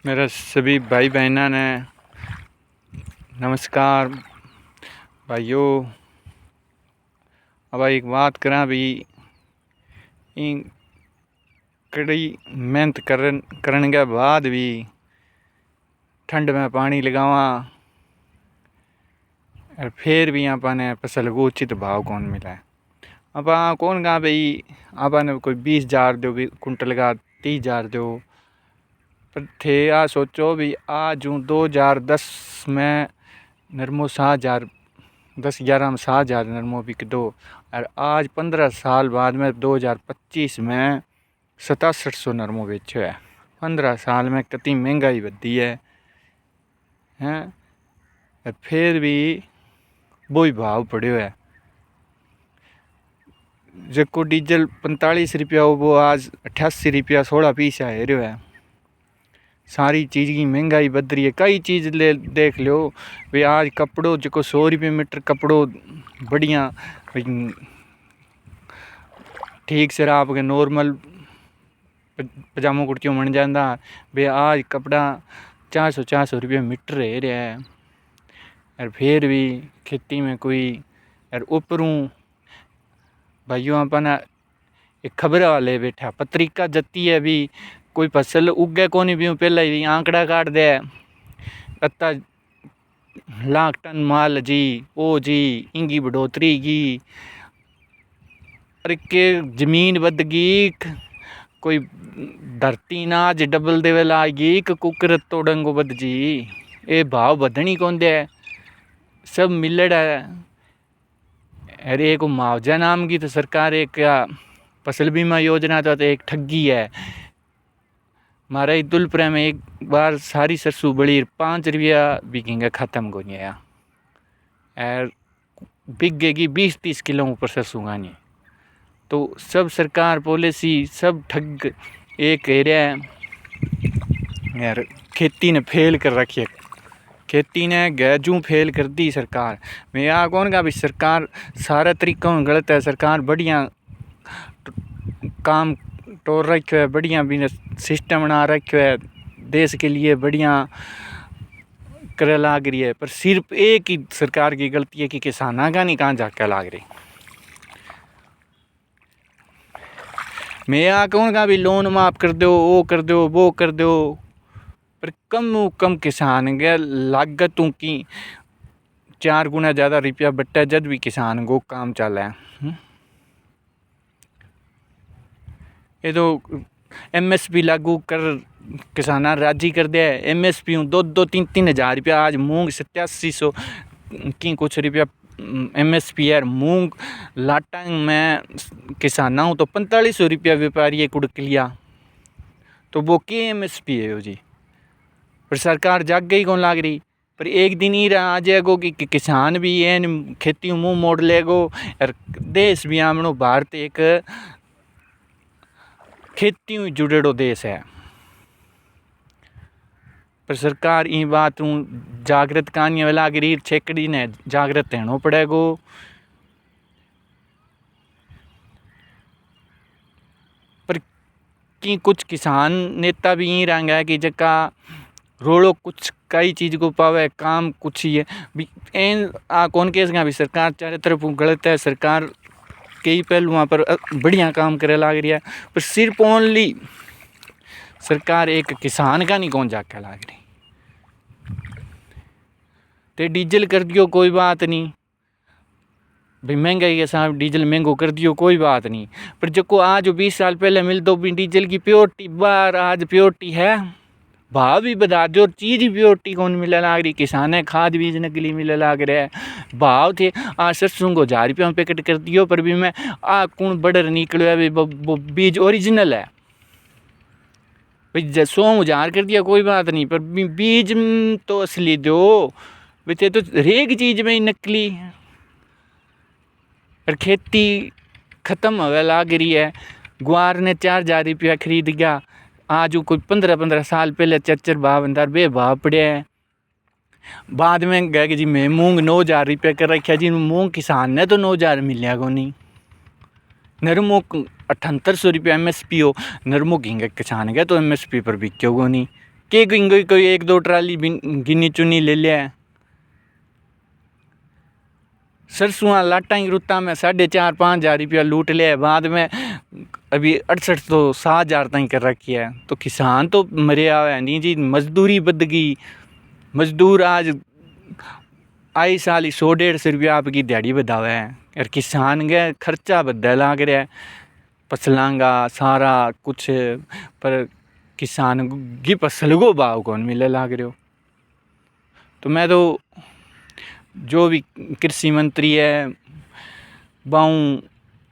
मेरा सभी भाई बहना ने नमस्कार भाइयों। अब एक बात करा भी इन कड़ी मेहनत करने के बाद भी ठंड में पानी लगावा और फिर भी आपने फसल को उचित भाव कौन मिला है। अब कौन कहा भाई आपने कोई 20,000 दो कुंटल का 30,000 दो, पर थे आ सोचो भी आज 2010 में नरमो 7,000 10-11 में 7,000 नरमो बिक दो, और आज 15 साल बाद में 2025 में 6700 नरमो बेचो है। 15 साल में कितनी महंगाई बढ़ी है हैं। फिर भी वही भाव पड़ो है। जो डीजल 45 रुपया हो वो आज 88 रुपया 16 पैसा है रहा है। सारी चीज़ की महंगाई बढ़ रही है। कई चीज़ ले देख लो भाई, आज कपड़ों जो 100 रुपये मीटर कपड़ों बढ़िया ठीक से आपके नॉर्मल पजामो कुर्तियों बन जाता भाई, आज कपड़ा 400 रुपये मीटर है रहा है। और फिर भी खेती में कोई और ऊपरों भाइयों अपना एक खबर वाले बैठा पत्रिका जती है भी कोई फसल उगे को नहीं भी पहले ही आंकड़ा काट दे अत्ता लाख टन माल जी ओ जी इंगी बढ़ोतरी की। अरे के जमीन बद गई, कोई धरती ना आज डबल देवे लागी कुकर तोड़ंगो बद जी। ये भाव बदनी कौन दे सब मिलड़ है। अरे एक मुआवजा नाम की तो सरकार एक फसल बीमा योजना तो एक ठगी है। मारा ईदुलपुर में एक बार सारी सरसों बड़ी 5 रुपया बिकेंगे ख़त्म को नहीं आया, और बिकेगी 20-30 किलो ऊपर सरसों गानी। तो सब सरकार पॉलिसी सब ठग एक कह रहा है यार। खेती ने फेल कर रखी है, खेती ने गैजू फेल कर दी सरकार। मैं यहाँ कौन का भी सरकार सारा तरीका गलत है। सरकार बढ़िया काम तोड़ रखो है, बढ़िया बिजनेस सिस्टम बना रखो है, देश के लिए बढ़िया करे लाग रही है। पर सिर्फ एक ही सरकार की गलती है कि किसाना का नहीं कहाँ जाके लाग रही। मैं यहाँ कौन का भी लोन माफ़ कर दो, वो कर दो, वो कर दो, पर कम किसान के लागतों की 4 गुना ज़्यादा रुपया बट्टा जब भी किसान को काम चला है। ये तो MSP लागू कर किसाना राजी कर दिया है। MSP 2-3 हज़ार रुपया आज मूंग 8700 की कुछ रुपया MSP है। मूंग लाटांग में किसाना हूँ तो 4500 रुपया व्यापारी कुड़क लिया, तो वो के MSP है जी। पर सरकार जाग गई कौन लाग रही। पर एक दिन ही आ जाएगो कि किसान भी है खेती मुँह मोड़ लेगो, और देश भी हमनो भारत एक खेती जुड़ेड़ो देश है। पर सरकार इन बात जागृत कहानी वाला गरीब छेकड़ी ने जागृत रहना पड़ेगो। पर कि कुछ किसान नेता भी यही रंग है कि जका रोड़ो कुछ कई चीज़ को पावे काम कुछ ही है भी एन कौन केस भी सरकार चारों तरफ गलत है। सरकार कई पहलू वहाँ पर बढ़िया काम करे लाग रही है, पर सिर्फ ओनली सरकार एक किसान का नहीं कौन जाके लाग रही। तो डीजल कर दियो कोई बात नहीं भाई, महंगाई के साथ डीजल महंगो कर दियो कोई बात नहीं, पर जो को आज 20 साल पहले मिल दो भी डीजल की प्योरिटी बार आज प्योरिटी है, भाव भी बता दो, चीज़ ही प्योरिटी कौन मिले लाग रही। किसान है खाद बीज नकली मिले लाग रहा है। भाव थे सरसों को 1000 रुपये में पैकेट कर दियो, पर भी मैं कौन बड़र निकलो है वो बीज ओरिजिनल है भाई। 100,000 कर दिया कोई बात नहीं, पर बीज तो असली दो भाई। तो हरेक चीज़ में ही नकली, और खेती ख़त्म होने लाग रही है। ग्वार ने 4,000 रुपया खरीद गया, आज कोई 15 साल पहले 4 भाव अंदर बेभाव पड़े हैं। बाद में गए कि जी मैं मूंग 9,000 रुपये कर रखा जी। मूंग किसान ने तो 9,000 मिलिया को नहीं। नरमो 7800 रुपये MSP हो, नरमो किंगे किसान गया तो MSP पर बिक्यो को नहीं। के कोई एक दो ट्राली गिनी चुनी ले लिया है। सरसों लाटा की रुत्ता में 4,500-5,000 रुपया लूट लिया है, बाद में अभी 68 तो 7,000 तक कर रखी है। तो किसान तो मरिया हुआ है नहीं जी, मजदूरी बद गई। मजदूर आज आई साल ही 100-150 रुपया आपकी दिहाड़ी बधावा है, और किसान के खर्चा बदा लाग रहा है फसलों का सारा कुछ, पर किसान की फसल को भाव कौन मिले लाग रहे हो। तो मैं तो जो भी कृषि मंत्री है बाऊँ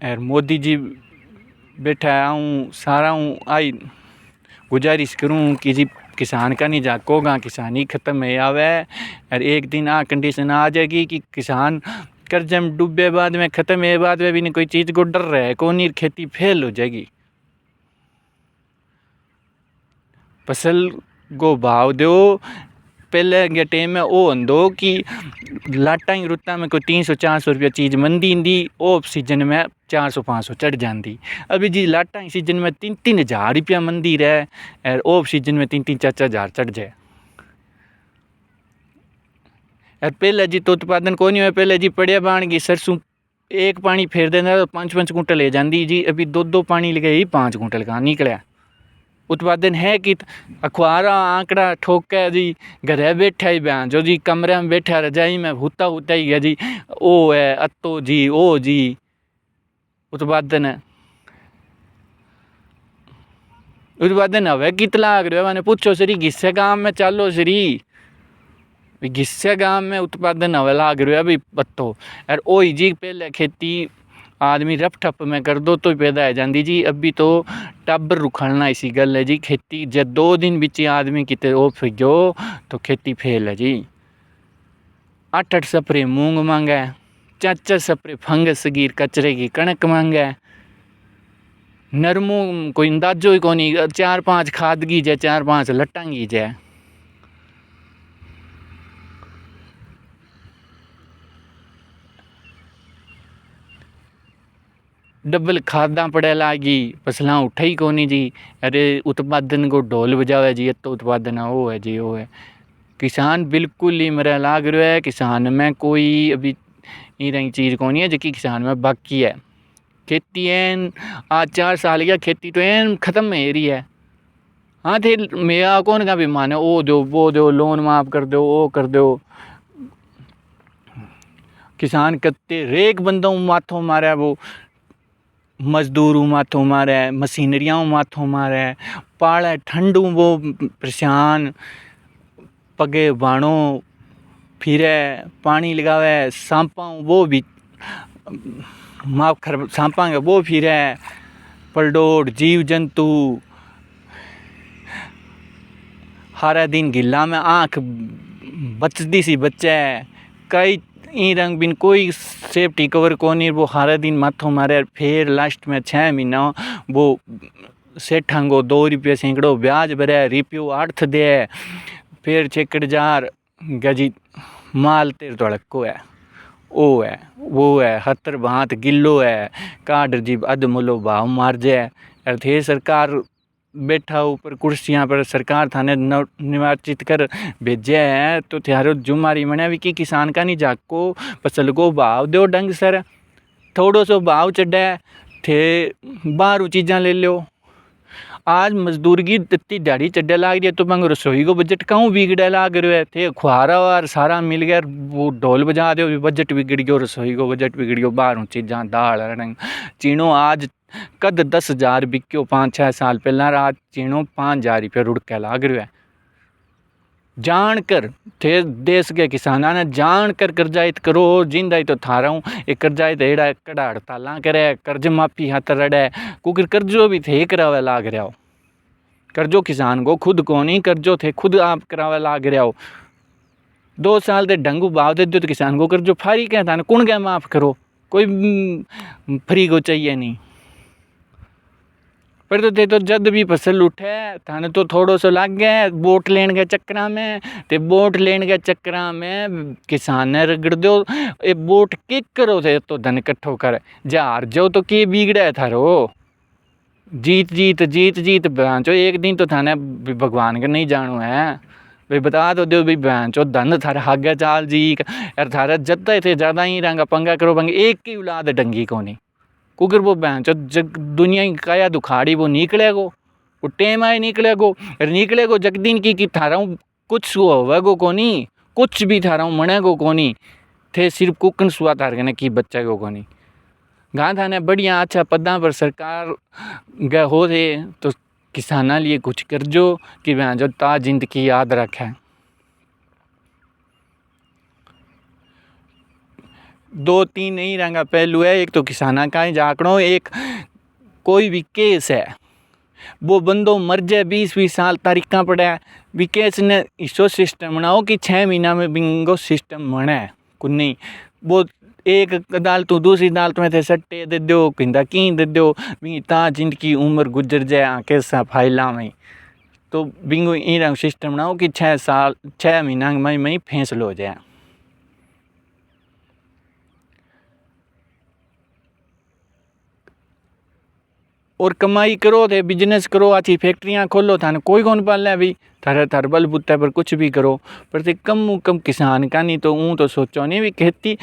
और मोदी जी बैठा है आऊँ सारा हूँ आई गुजारिश करूँ कि जी किसान का नहीं जाकोगा, किसानी ख़त्म है आवे, और एक दिन कंडीशन आ जाएगी कि किसान कर्जे में डूबे, बाद में ख़त्म है, बाद में भी नहीं कोई चीज़ को डर रहा है कौन नहीं, खेती फेल हो जाएगी। फसल को भाव दो। पहले के टाइम में वो दो कि लाटा की रुत्ता में कोई 300-400 रुपया चीज़ मंदी दी, ऑफ सीजन में 400-500 चढ़ जाती। अभी जी लाटा की सीजन में 3-3 हज़ार रुपया मंदी रहे, और ऑफ सीजन में 3-3-4-4 हज़ार चढ़ जाए। और पहले जी तो उत्पादन को नहीं हुआ, पहले जी पड़िया बाण की सरसों एक पानी फेर देना तो 5-5 कुंटल ले जाती जी, अभी 2-2 पानी लगे ही 5 कुंटल का निकले। उत्पादन है कि अखबार आंकड़ा ठोक के जी घरे बैठा ही बयान जो जी कमरे में बैठा रजाई में हुता ही गया जी, ओ है अतो जी ओ जी उत्पादन है। उत्पादन हवे कितना लाग रहा है मैंने पूछो सरी, घिस्से गाँव में चालो सरी, घिस्से गाँव में उत्पादन हवे लाग रहा है भाई पत्तो। और ओ जी पहले खेती आदमी रफ ठप में कर दो तो पैदा है जाती जी, अभी तो टब्बर रुखड़ना इसी गल है जी। खेती जब 2 दिन बिच आदमी कितने ओ फिजो तो खेती फेल है जी। 8-8 सपरे मूंग मांगे, 4-4 सपरे फंगस गिर कचरे की कणक मांगे, नरमू कोई अंदाजो ही कोनी, 4-5 खाद की जाए 4-5 लट्टा की जाए। डबल खादा पड़े लागी, फसलां उठा ही कोनी जी। अरे उत्पादन को ढोल बजावे जी, तो उत्पादन है वो है जी वो है। किसान बिल्कुल ही मरे लाग रहा है। किसान में कोई अभी ई रही चीज़ कोनी है जी किसान में बाकी है। खेती एन आज 4 साल गया, खेती तो एन ख़त्म है रही है। हाँ थे मेरा कौन का भी माने ओ दो वो दो, लोन माफ़ कर दो वो कर दो। किसान कत्ते रेक बंदों माथों मारे, वो मजदूर माथों मारे, मशीनरियाँ माथों मारे, पाले ठंडू वो परेशान, पगे बाणो फिरे, पानी लगावे, सांपा वो भी माफ कर सांपा के वो फिरे, पलडोड जीव जंतु हर दिन गिल्ला में आँख बचती सी बच्चे, कई ई रंग बिन कोई सेफ्टी कवर कोनी, वो हर दिन माथों मारे। फिर लास्ट में 6 महीना वो सेठांगो 2 रुपये सैकड़ो ब्याज भरे, रिप्यू 8 दे, फिर 6,000 गजी माल तेर तड़को है ओ है वो है 70-72 किलो है, काट जीब अधमूलो भाव मार जाए। और थे सरकार बैठा ऊपर कुर्सियाँ पर, सरकार थाने निर्वाचित कर भेजे हैं, तो थारो जुम्मारी मना भी कि किसान का नहीं जाको फसल को भाव दो ढंग सर, थोड़ो सो भाव चढ़े थे बाहरों चीज़ां ले लो। आज मजदूर की इतनी दिहाड़ी चढ़े लाग रही है, तो मंग रसोई को बजट कहूँ बिगड़े लाग रहे थे, खुआरा और सारा मिल गया, वो ढोल बजा दो बजट बिगड़ गयो, रसोई को बजट बिगड़ गयो, बाहरों चीज़ां दाल रंग चीनो आज कद 10,000 बिक्यो 5-6 साल पहला, आज चीनो 5,000 रुपये रुड़ के लाग रहा है। जान कर थे देश के किसाना ने जान कर कर्जाइत करो, जिंदा तो थारा हूँ एक कर्जाइत एड़ा कड़ा हड़ताल करे, कर्ज माफी हाथ रड़े, क्योंकि कर्जो भी थे करावे लाग रहा हो। कर्जो किसान को खुद को नहीं, कर्जो थे खुद आप करावे लाग रहा हो। 2 साल दे ढंगू भाव दे दो तो किसान को कर्जो फारी क्या था, कौन क्या माफ़ करो, कोई फ्री को चाहिए नहीं। पर तो थे तो जद भी फसल उठे थाने तो थोड़ो सो लाग गए वोट लेने के चक्कर में, ते वोट लेने के चक्कर में किसान ने रगड़ दो ये वोट के करो थे तो धन इकट्ठो कर जा हार जाओ तो के बिगड़े थारो। जीत जीत जीत जीत बहन चो एक दिन तो थाने भी भगवान का नहीं जानो है भाई बता तो दो भाई बहन चो धन थारा हागे चाल जी यार थारा जत्ता थे ज़्यादा ही रंगा पंगा करो पंगे एक की औलाद डंगी को नहीं कुकर वो बहन चो जग दुनिया की काया दुखाड़ी वो निकलेगो वो टेम आए निकलेगो जग दिन की थारा कुछ होवेगो कोनी कुछ भी थारा मनेगो कोनी थे सिर्फ कुकन सुआ थार कने की बच्चा को कोनी गाँ थाने बढ़िया अच्छा पदा पर सरकार गए हो थे तो किसाना लिए कुछ कर जो कि वह जो ता जिंदगी याद रखे। दो तीन नहीं रंगा पहलू है, एक तो किसाना का ही जाकड़ो, एक कोई भी केस है वो बंदो मर जाए 20-20 साल तारीखा पड़ा है भी केस ने इसो सिस्टम बनाओ कि 6 महीना में बिंगो सिस्टम बने कुछ नहीं वो एक अदालत दूसरी अदालत में थे सट्टे दे दो किंदा की दे दो भी ता जिनकी उम्र गुजर जाए कैसा फाइला में तो बिंगो इन सिस्टम बनाओ कि 6 महीना में फैसला हो जाए। और कमाई करो थे बिजनेस करो अच्छी फैक्ट्रियाँ खोलो थाने कोई कौन पाल है भी थारे बल बुत्ते पर कुछ भी करो पर कम किसान का नहीं तो ऊँ तो सोचो नहीं भी खेती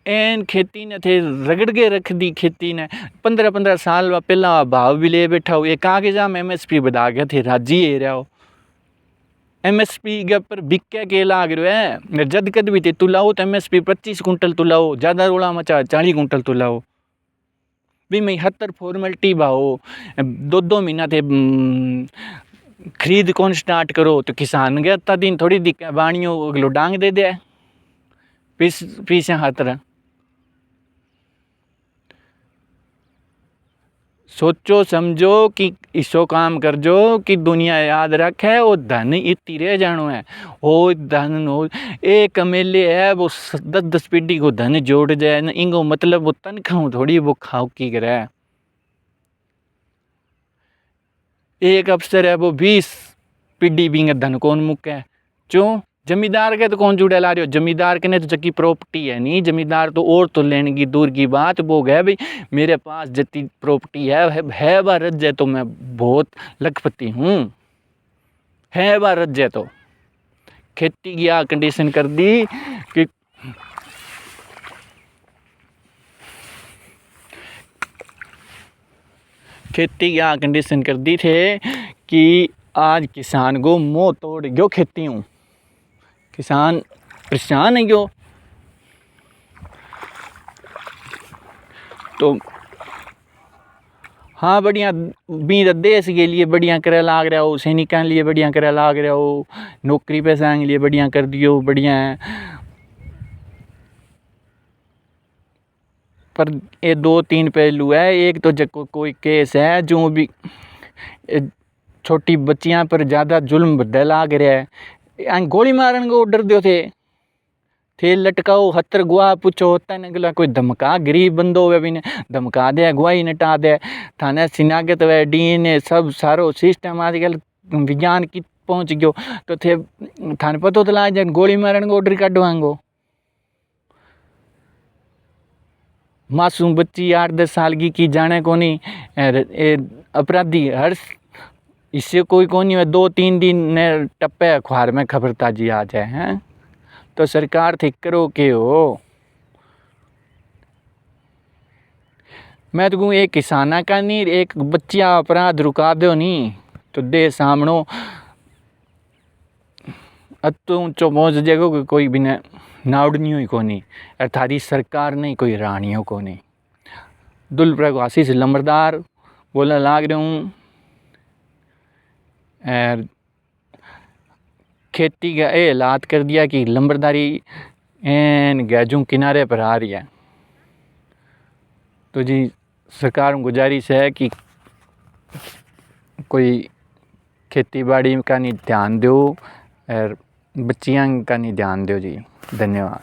एन खेती ने थे रगड़ के रख दी खेती ने 15-15 साल पहला भाव भी ले बैठा हो एक आगे जाम MSP बता गया थे राजी है रहा हो MSP के ऊपर बिके के लाग रहे है जद कद भी थे तुलाओ तो MSP 25 कुंटल तुलाओ ज़्यादा रोला मचा 40 कुंटल तुलाओ भी मैं 70 फॉर्मेलिटी भाओ 2-2 महीना थे खरीद कौन स्टार्ट करो तो किसान गया इतना दिन थोड़ी दिक्कत बाणियों अगलो डांग दे दे पीछे हाथ सोचो समझो कि इसो काम कर जो कि दुनिया याद रखे वो धन इतनी रह जानो है वो धन हो एक अमेले है वो 10-10 पीढ़ी को धन जोड़ जाए न इंगो मतलब वो तन खाऊं थोड़ी वो खाओ की करे एक अफसर है वो 20 पीढ़ी भी धन कौन मुके क्यों जमींदार के तो कौन जुड़े ला रहे हो जमींदार के ने तो जबकि प्रॉपर्टी है नहीं जमींदार तो और तो लेने की दूर की बात वो गए भाई मेरे पास जितनी प्रॉपर्टी है वह रज है तो मैं बहुत लखपति हूँ है वह रज है तो खेती की कंडीशन कर दी कि खेती की कंडीशन कर दी थे कि आज किसान को मुँह तोड़ गयो खेती हूँ किसान परेशान है क्यों तो हाँ बढ़िया भी देश के लिए बढ़िया करे लाग रहा हो सैनिकों लिए बढ़िया करे लाग रहा हो नौकरी पैसा के लिए बढ़िया कर दियो बढ़िया है पर ये 2-3 पहलू है एक तो जब कोई केस है जो भी छोटी बच्चियां पर ज़्यादा जुल्म बदे लाग रहा है गोली मारन को ऑर्डर दो थे लटकाओ हतर गुआ पूछो होता है ना कोई धमका गरीब बंदो हुए भी ने धमका दे गुआई नटा दे थाने सिनागत वे DNA सब सारो सिस्टम आजकल विज्ञान की पहुंच गयो तो थे थाने पतो तो ला जाए गोली मारन को ऑर्डर काटवांगो मासूम बच्ची 8-10 साल की जाने को नहीं अपराधी हर इससे कोई को नहीं 2-3 दिन ने टप्पे अखबार में खबर ताजी आ जाए हैं तो सरकार ठीक करो के हो मैं तो कहूँ एक किसाना का नहीं एक बच्चिया अपराध रुका दो नहीं तो दे सामनो अतो ऊंचो पहुँच जाएगो कोई भी ने नाउडनियों ही को नहीं और थारी सरकार नहीं कोई रानियों को नहीं दुलप्रवासी से लंबरदार बोलने लाग रहा हूँ और खेती का ये हालात कर दिया कि लंबरदारी एन गैजू किनारे पर आ रही है तो जी सरकार में गुजारिश है कि कोई खेती बाड़ी का नहीं ध्यान दो और बच्चियां का नहीं ध्यान दो जी। धन्यवाद।